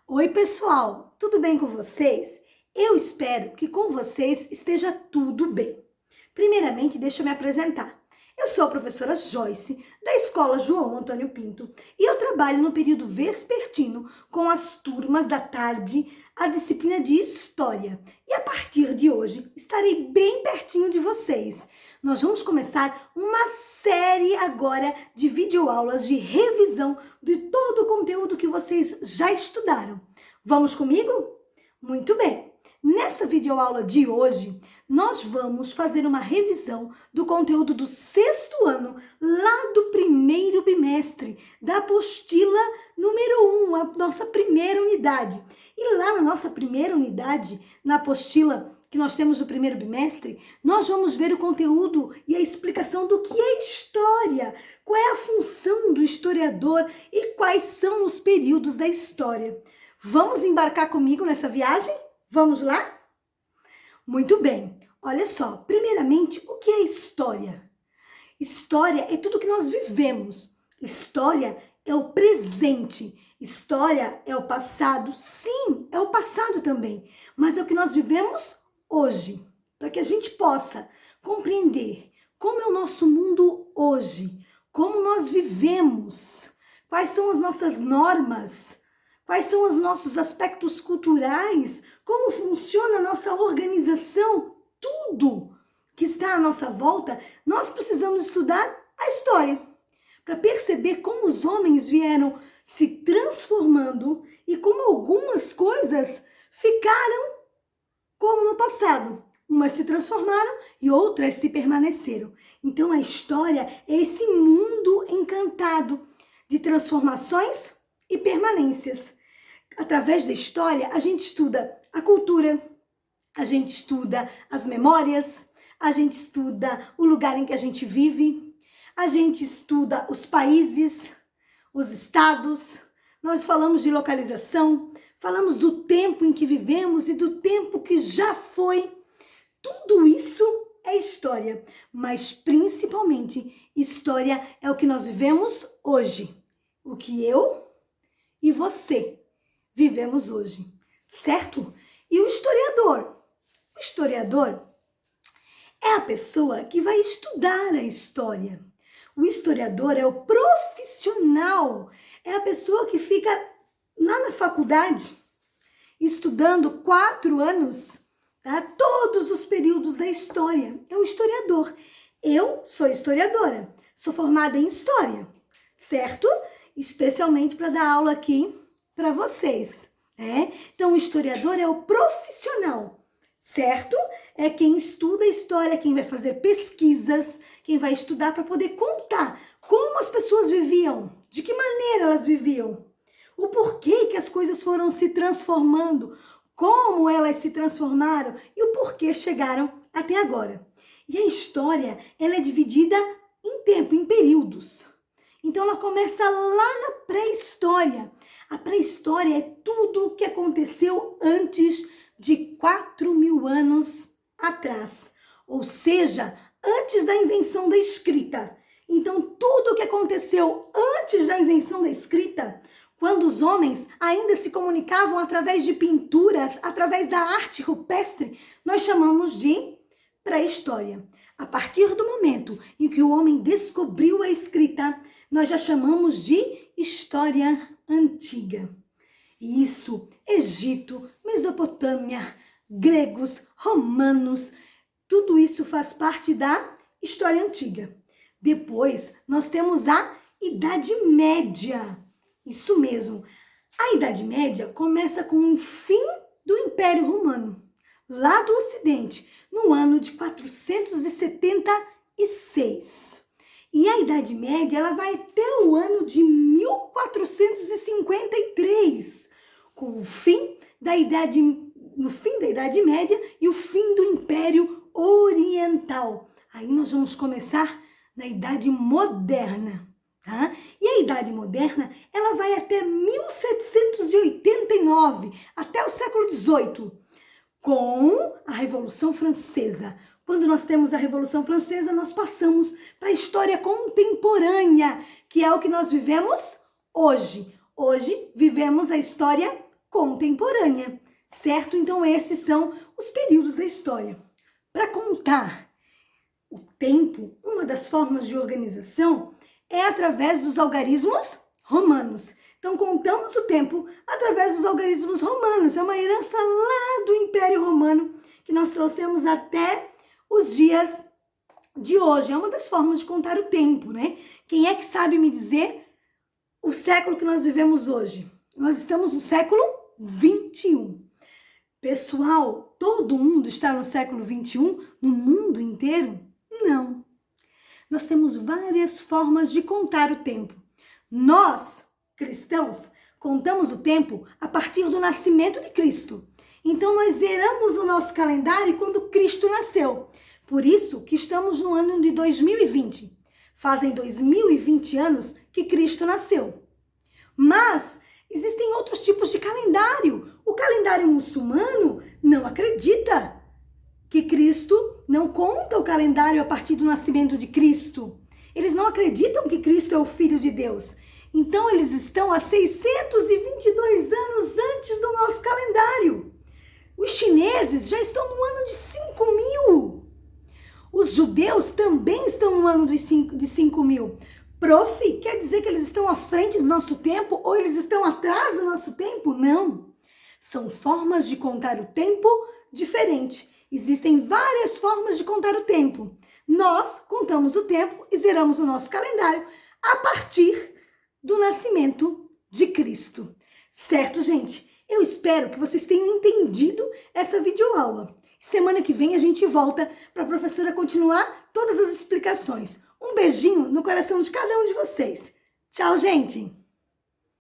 Oi, pessoal, tudo bem com vocês? Eu espero que com vocês esteja tudo bem. Primeiramente, deixa eu me apresentar. Eu sou a professora Joyce, da Escola João Antônio Pinto, e eu trabalho no período vespertino com as turmas da tarde, a disciplina de História. E a partir de hoje, estarei bem pertinho de vocês. Nós vamos começar uma série agora de videoaulas de revisão de todo o conteúdo que vocês já estudaram. Vamos comigo? Muito bem! Nesta videoaula de hoje, nós vamos fazer uma revisão do conteúdo do 6º ano, lá do primeiro bimestre, da apostila número 1, a nossa primeira unidade. E lá na nossa primeira unidade, na apostila que nós temos do primeiro bimestre, nós vamos ver o conteúdo e a explicação do que é história, qual é a função do historiador e quais são os períodos da história. Vamos embarcar comigo nessa viagem? Vamos lá? Muito bem. Olha só, primeiramente, o que é história? História é tudo que nós vivemos. História é o presente. História é o passado. Sim, é o passado também. Mas é o que nós vivemos hoje. Para que a gente possa compreender como é o nosso mundo hoje. Como nós vivemos. Quais são as nossas normas. Quais são os nossos aspectos culturais, como funciona a nossa organização, tudo que está à nossa volta, nós precisamos estudar a história, para perceber como os homens vieram se transformando e como algumas coisas ficaram como no passado. Umas se transformaram e outras se permaneceram. Então a história é esse mundo encantado de transformações e permanências. Através da história, a gente estuda a cultura, a gente estuda as memórias, a gente estuda o lugar em que a gente vive, a gente estuda os países, os estados, nós falamos de localização, falamos do tempo em que vivemos e do tempo que já foi. Tudo isso é história, mas principalmente história é o que nós vivemos hoje, o que eu e você vivemos hoje, certo? E o historiador? O historiador é a pessoa que vai estudar a história. O historiador é o profissional, é a pessoa que fica lá na faculdade estudando 4 anos, tá? Todos os períodos da história. É o historiador. Eu sou historiadora, sou formada em História, certo? Especialmente para dar aula aqui para vocês, né? Então, o historiador é o profissional, certo? É quem estuda a história, quem vai fazer pesquisas, quem vai estudar para poder contar como as pessoas viviam, de que maneira elas viviam, o porquê que as coisas foram se transformando, como elas se transformaram e o porquê chegaram até agora. E a história, ela é dividida em tempo, em períodos. Então, ela começa lá na pré-história. A pré-história é tudo o que aconteceu antes de 4.000 anos atrás. Ou seja, antes da invenção da escrita. Então, tudo o que aconteceu antes da invenção da escrita, quando os homens ainda se comunicavam através de pinturas, através da arte rupestre, nós chamamos de pré-história. A partir do momento em que o homem descobriu a escrita, nós já chamamos de história antiga. Isso, Egito, Mesopotâmia, gregos, romanos, tudo isso faz parte da história antiga. Depois, nós temos a Idade Média. Isso mesmo. A Idade Média começa com o fim do Império Romano, lá do Ocidente, no ano de 476. E a Idade Média, ela vai até o ano de 1453, com o fim da Idade Média e o fim do Império Oriental. Aí nós vamos começar na Idade Moderna, tá? E a Idade Moderna, ela vai até 1789, até o século XVIII, com a Revolução Francesa. Quando nós temos a Revolução Francesa, nós passamos para a história contemporânea, que é o que nós vivemos hoje. Hoje vivemos a história contemporânea, certo? Então esses são os períodos da história. Para contar o tempo, uma das formas de organização é através dos algarismos romanos. Então contamos o tempo através dos algarismos romanos. É uma herança lá do Império Romano que nós trouxemos até os dias de hoje. É uma das formas de contar o tempo, né? Quem é que sabe me dizer o século que nós vivemos hoje? Nós estamos no século 21. Pessoal, todo mundo está no século 21? No mundo inteiro? Não. Nós temos várias formas de contar o tempo. Nós, cristãos, contamos o tempo a partir do nascimento de Cristo. Então nós zeramos o nosso calendário quando Cristo nasceu. Por isso que estamos no ano de 2020. Fazem 2020 anos que Cristo nasceu. Mas existem outros tipos de calendário. O calendário muçulmano não acredita que Cristo não conta o calendário a partir do nascimento de Cristo. Eles não acreditam que Cristo é o Filho de Deus. Então eles estão há 622 anos antes do nosso calendário. Os chineses já estão no ano de 5.000. Os judeus também estão no ano de 5.000. Prof, quer dizer que eles estão à frente do nosso tempo ou eles estão atrás do nosso tempo? Não. São formas de contar o tempo diferente. Existem várias formas de contar o tempo. Nós contamos o tempo e zeramos o nosso calendário a partir do nascimento de Cristo. Certo, gente? Eu espero que vocês tenham entendido essa videoaula. Semana que vem a gente volta para a professora continuar todas as explicações. Um beijinho no coração de cada um de vocês. Tchau, gente!